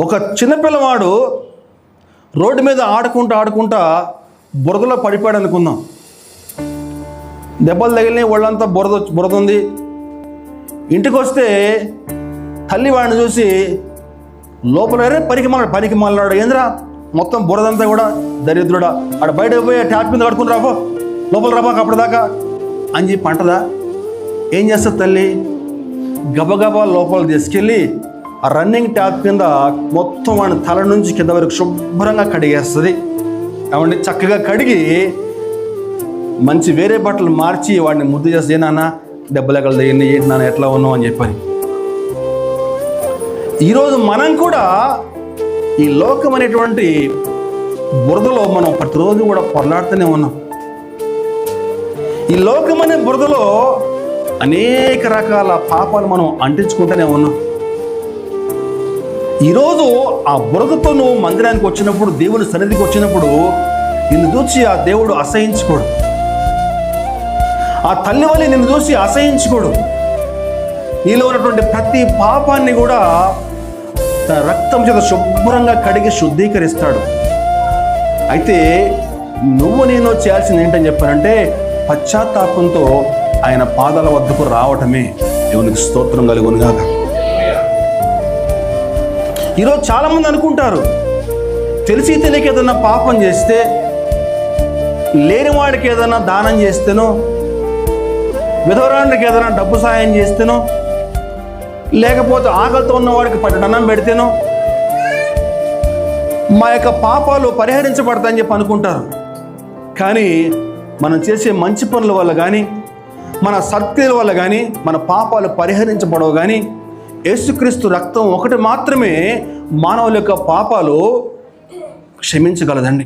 ఒక చిన్నపిల్లవాడు రోడ్డు మీద ఆడుకుంటా బురదలో పడిపోయాడు అనుకుందాం. దెబ్బలు తగిలినాయి, ఒళ్ళంతా బురద ఉంది. ఇంటికి వస్తే తల్లి వాడిని చూసి లోపల పనికి మాలినాడు, ఏంద్రా మొత్తం బురదంతా కూడా దరిద్రుడా, ఆడ బయట పోయి ట్యాప్ మీద కడుకుని రాబో, లోపల రాబాక అప్పటిదాకా అని చెప్పి అంటదా? ఏం చేస్తుంది తల్లి? గబగబా లోపల తీసుకెళ్ళి ఆ రన్నింగ్ ట్యాప్ కింద మొత్తం వాడిని తల నుంచి కింద వరకు శుభ్రంగా కడిగేస్తుంది. వాడిని చక్కగా కడిగి మంచి వేరే బట్టలు మార్చి వాడిని ముద్దు చేస్తే, నాన్న దెబ్బలు ఎక్కడ తగిలింది, ఏంటి నాన్న ఎట్లా ఉన్నావు అని చెప్పని. ఈరోజు మనం కూడా ఈ లోకం అనేటువంటి బురదలో మనం ప్రతిరోజు కూడా పొరలాడుతూనే ఉన్నాం. ఈ లోకం అనే బురదలో అనేక రకాల పాపాలు మనం అంటించుకుంటూనే ఉన్నాం. ఈరోజు ఆ బురదతో నువ్వు మందిరానికి వచ్చినప్పుడు, దేవుని సన్నిధికి వచ్చినప్పుడు నిన్ను చూసి ఆ దేవుడు అసహించుకోడు. ఆ తల్లి వల్ల నిన్ను చూసి అసహించుకోడు. నీలో ఉన్నటువంటి ప్రతి పాపాన్ని కూడా తన రక్తం చేత శుభ్రంగా కడిగి శుద్ధీకరిస్తాడు. అయితే నువ్వు నేను చేయాల్సింది ఏంటని చెప్పానంటే, పశ్చాత్తాపంతో ఆయన పాదాల వద్దకు రావటమే. దేవునికి స్తోత్రం కలుగునుగాక. ఈరోజు చాలామంది అనుకుంటారు, తెలిసి తెలియక ఏదన్నా పాపం చేస్తే, లేనివాడికి ఏదైనా దానం చేస్తేనో, విధవరానికి ఏదైనా డబ్బు సాయం చేస్తేనో, లేకపోతే ఆకలితో ఉన్నవాడికి పట్టణం పెడితేనో మా యొక్క పాపాలు పరిహరించబడతాయని చెప్పి అనుకుంటారు. కానీ మనం చేసే మంచి పనుల వల్ల కానీ, మన సత్క్రియల వల్ల కానీ మన పాపాలు పరిహరించబడవు. కానీ యేసుక్రీస్తు రక్తం ఒకటి మాత్రమే మానవుల యొక్క పాపాలు క్షమించగలదండి.